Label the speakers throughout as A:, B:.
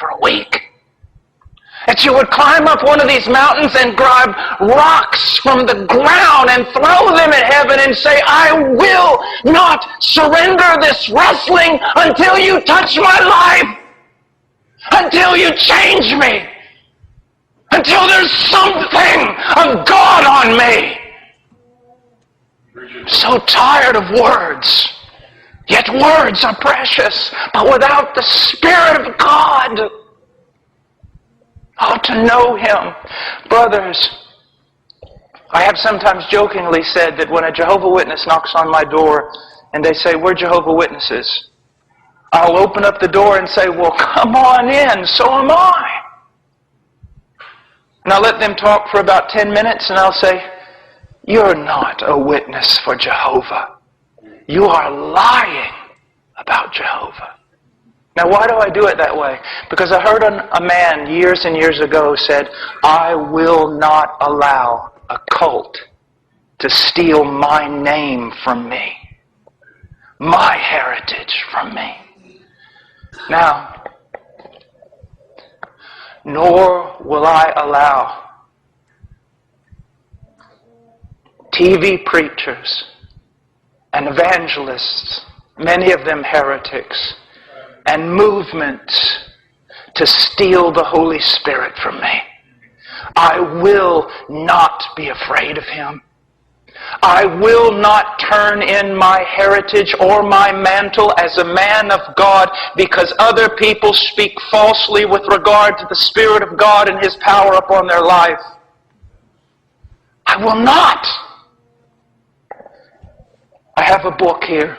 A: for a week. That you would climb up one of these mountains and grab rocks from the ground and throw them at heaven and say, I will not surrender this wrestling until you touch my life, until you change me, until there's something of God on me. I'm so tired of words. Yet words are precious, but without the Spirit of God, how to know Him. Brothers, I have sometimes jokingly said that when a Jehovah's Witness knocks on my door and they say, we're Jehovah's Witnesses, I'll open up the door and say, well, come on in, so am I. And I'll let them talk for about 10 minutes and I'll say, you're not a witness for Jehovah. You are lying about Jehovah. Now, why do I do it that way? Because I heard a man years and years ago said, I will not allow a cult to steal my name from me, my heritage from me. Now, nor will I allow TV preachers and evangelists, many of them heretics, and movements to steal the Holy Spirit from me. I will not be afraid of Him. I will not turn in my heritage or my mantle as a man of God because other people speak falsely with regard to the Spirit of God and His power upon their life. I will not. I have a book here.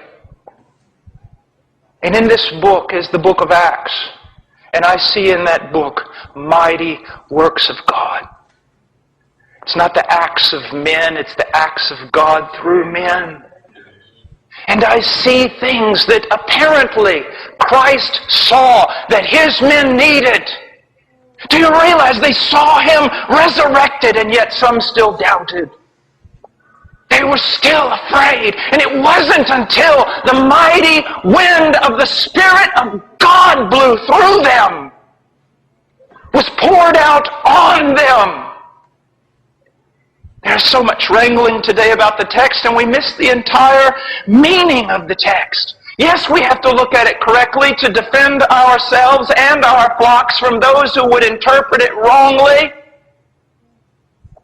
A: And in this book is the book of Acts. And I see in that book mighty works of God. It's not the acts of men, it's the acts of God through men. And I see things that apparently Christ saw that His men needed. Do you realize they saw Him resurrected and yet some still doubted? They were still afraid. And it wasn't until the mighty wind of the Spirit of God blew through them, was poured out on them. There's so much wrangling today about the text, and we miss the entire meaning of the text. Yes, we have to look at it correctly to defend ourselves and our flocks from those who would interpret it wrongly.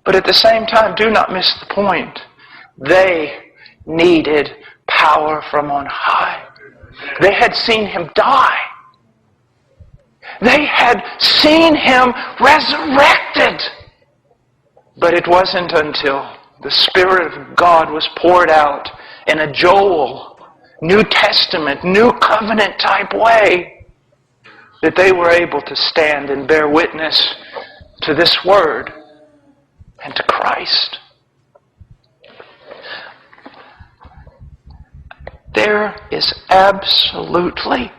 A: But at the same time, do not miss the point. They needed power from on high. They had seen Him die. They had seen Him resurrected. But it wasn't until the Spirit of God was poured out in a Joel, New Testament, New Covenant type way that they were able to stand and bear witness to this Word and to Christ. There is absolutely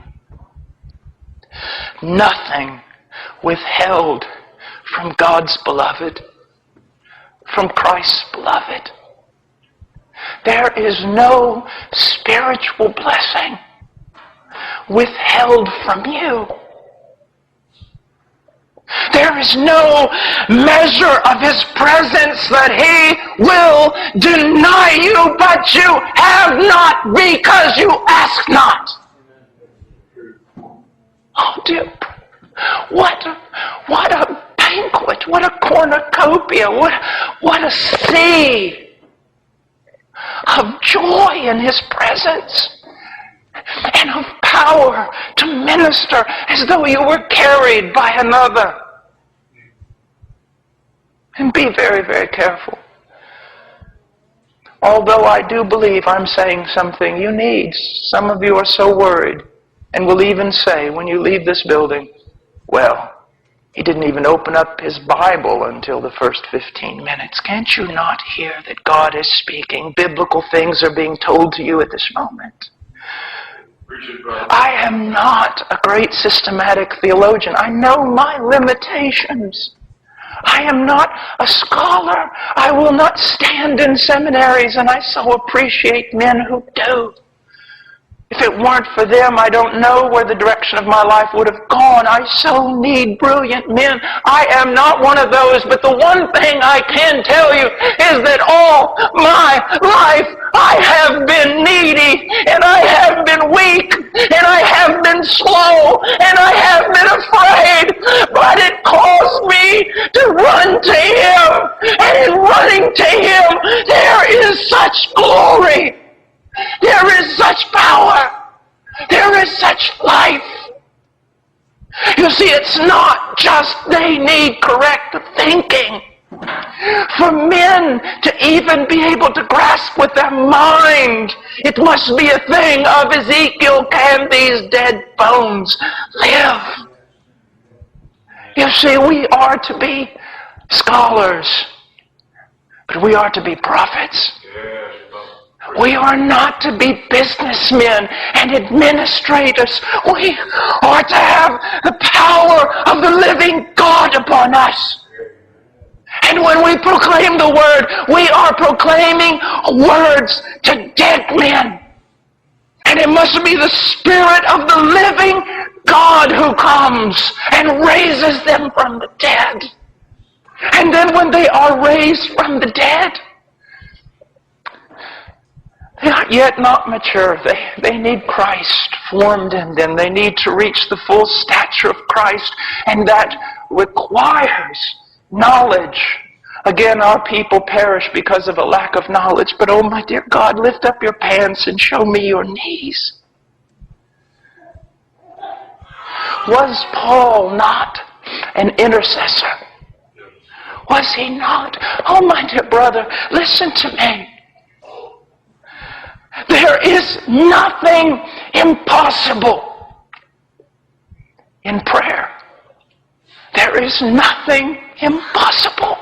A: nothing withheld from God's beloved, from Christ's beloved. There is no spiritual blessing withheld from you. There is no measure of His presence that He will deny you, but you have not because you ask not. Oh dear, what a banquet, what a cornucopia, what a sea of joy in His presence and of power to minister as though you were carried by another. And be very, very careful. Although I do believe I'm saying something you need, some of you are so worried and will even say when you leave this building, well, he didn't even open up his Bible until the first 15 minutes. Can't you not hear that God is speaking? Biblical things are being told to you at this moment. I am not a great systematic theologian. I know my limitations. I am not a scholar. I will not stand in seminaries, and I so appreciate men who do. If it weren't for them, I don't know where the direction of my life would have gone. I so need brilliant men. I am not one of those, but the one thing I can tell you is that all my life I have been needy, and I have been weak, and I have been slow, and I have been afraid, but it caused me to run to Him, and in running to Him, there is such glory. There is such power. There is such life. You see, it's not just they need correct thinking. For men to even be able to grasp with their mind, it must be a thing of Ezekiel, can these dead bones live? You see, we are to be scholars, but we are to be prophets. We are not to be businessmen and administrators. We are to have the power of the living God upon us. And when we proclaim the word, we are proclaiming words to dead men. And it must be the Spirit of the living God who comes and raises them from the dead. And then when they are raised from the dead, they are yet not mature. They need Christ formed in them. They need to reach the full stature of Christ, and that requires knowledge. Again, our people perish because of a lack of knowledge. But oh my dear God, lift up your pants and show me your knees. Was Paul not an intercessor? Was he not? Oh my dear brother, listen to me. There is nothing impossible in prayer. There is nothing impossible.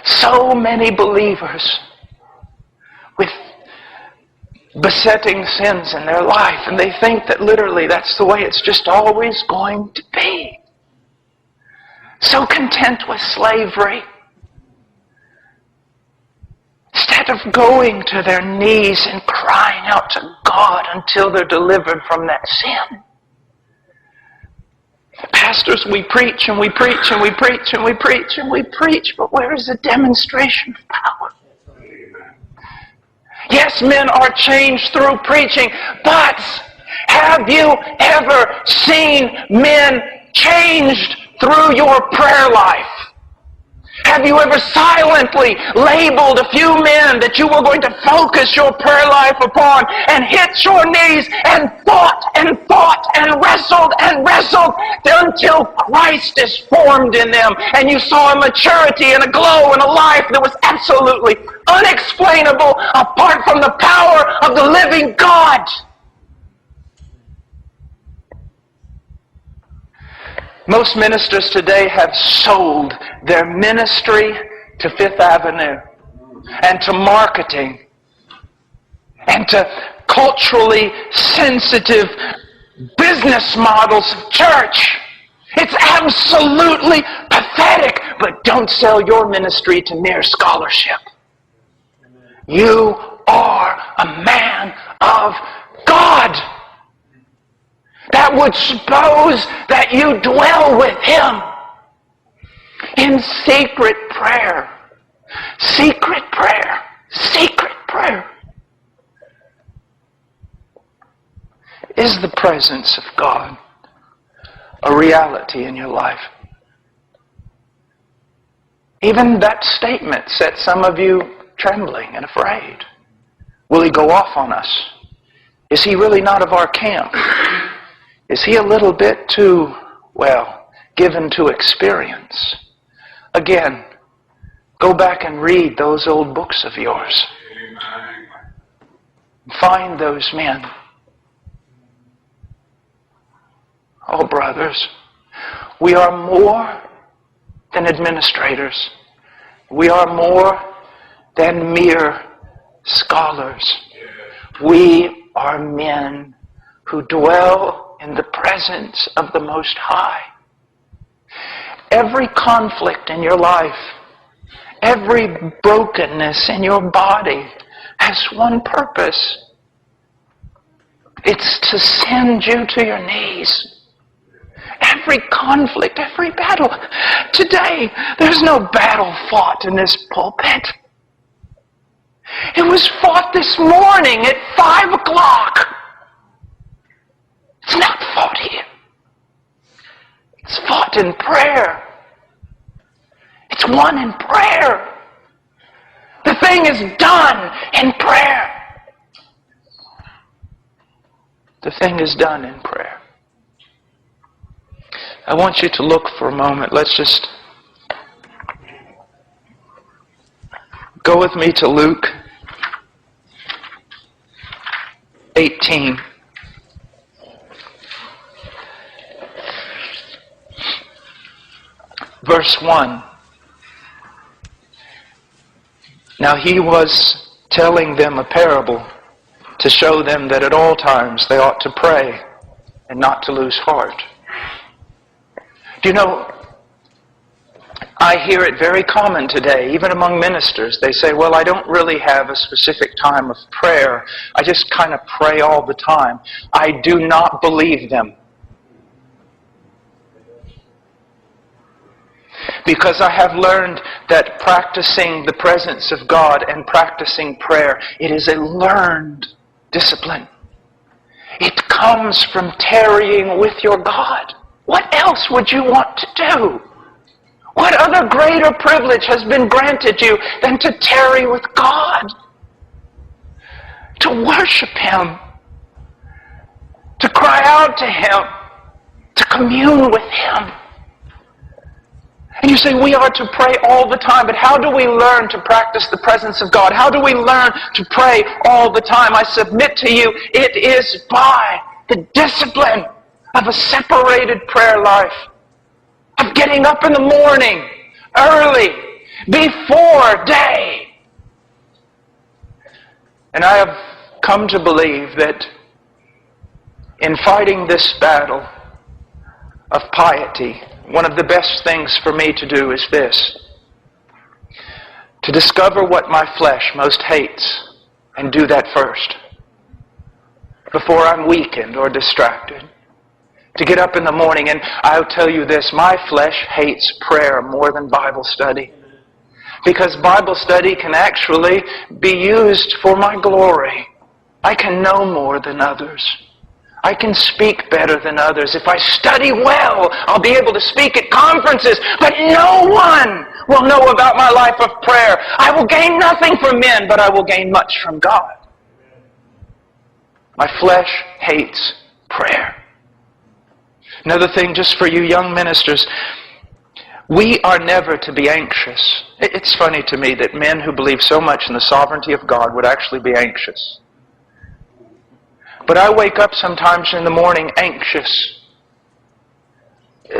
A: So many believers with besetting sins in their life, and they think that literally that's the way it's just always going to be. So content with slavery. Instead of going to their knees and crying out to God until they're delivered from that sin. Pastors, we preach and we preach and we preach and we preach and we preach, but where is the demonstration of power? Yes, men are changed through preaching, but have you ever seen men changed through your prayer life? Have you ever silently labeled a few men that you were going to focus your prayer life upon and hit your knees and fought and wrestled until Christ is formed in them, and you saw a maturity and a glow and a life that was absolutely unexplainable apart from the power of the living God? Most ministers today have sold their ministry to Fifth Avenue and to marketing and to culturally sensitive business models of church. It's absolutely pathetic, but don't sell your ministry to mere scholarship. You are a man of God. That would suppose that you dwell with Him in secret prayer. Secret prayer. Secret prayer. Is the presence of God a reality in your life? Even that statement set some of you trembling and afraid. Will He go off on us? Is He really not of our camp? Is He a little bit too, given to experience? Again, go back and read those old books of yours. Find those men. Oh, brothers, we are more than administrators. We are more than mere scholars. We are men who dwell in the presence of the Most High. Every conflict in your life, every brokenness in your body has one purpose. It's to send you to your knees. Every conflict, every battle. Today, there's no battle fought in this pulpit. It was fought this morning at 5 o'clock. It's not fought here. It's fought in prayer. It's won in prayer. The thing is done in prayer. The thing is done in prayer. I want you to look for a moment. Let's just go with me to Luke 18. Verse 1. Now he was telling them a parable to show them that at all times they ought to pray and not to lose heart. Do you know, I hear it very common today, even among ministers. They say, well, I don't really have a specific time of prayer. I just kind of pray all the time. I do not believe them. Because I have learned that practicing the presence of God and practicing prayer, it is a learned discipline. It comes from tarrying with your God. What else would you want to do? What other greater privilege has been granted you than to tarry with God? To worship Him. To cry out to Him. To commune with Him. And you say, we are to pray all the time, but how do we learn to practice the presence of God? How do we learn to pray all the time? I submit to you, it is by the discipline of a separated prayer life. Of getting up in the morning, early, before day. And I have come to believe that in fighting this battle of piety, one of the best things for me to do is this: to discover what my flesh most hates and do that first, before I'm weakened or distracted. To get up in the morning, and I'll tell you this, my flesh hates prayer more than Bible study. Because Bible study can actually be used for my glory. I can know more than others. I can speak better than others. If I study well, I'll be able to speak at conferences. But no one will know about my life of prayer. I will gain nothing from men, but I will gain much from God. My flesh hates prayer. Another thing, just for you young ministers, we are never to be anxious. It's funny to me that men who believe so much in the sovereignty of God would actually be anxious. But I wake up sometimes in the morning anxious.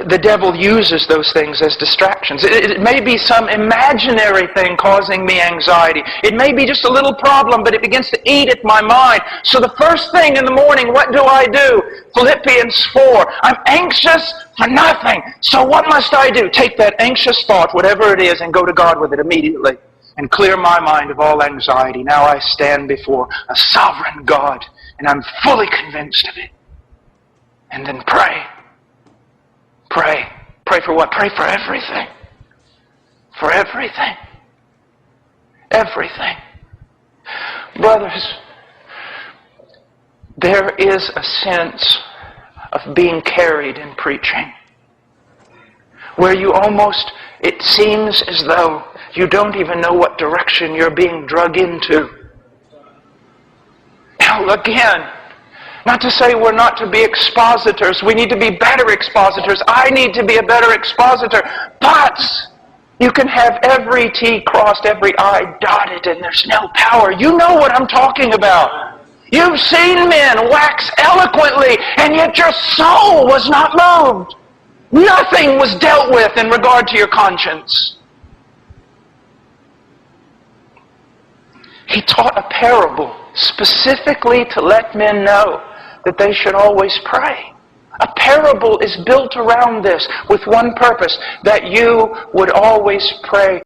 A: The devil uses those things as distractions. It may be some imaginary thing causing me anxiety. It may be just a little problem, but it begins to eat at my mind. So the first thing in the morning, what do? Philippians 4. I'm anxious for nothing. So what must I do? Take that anxious thought, whatever it is, and go to God with it immediately. And clear my mind of all anxiety. Now I stand before a sovereign God, and I'm fully convinced of it. And then pray. Pray. Pray for what? Pray for everything. For everything. Everything. Brothers, there is a sense of being carried in preaching, where you almost, it seems as though you don't even know what direction you're being drug into. Now again, not to say we're not to be expositors. We need to be better expositors. I need to be a better expositor. But you can have every T crossed, every I dotted, and there's no power. You know what I'm talking about. You've seen men wax eloquently, and yet your soul was not moved. Nothing was dealt with in regard to your conscience. He taught a parable specifically to let men know that they should always pray. A parable is built around this with one purpose, that you would always pray.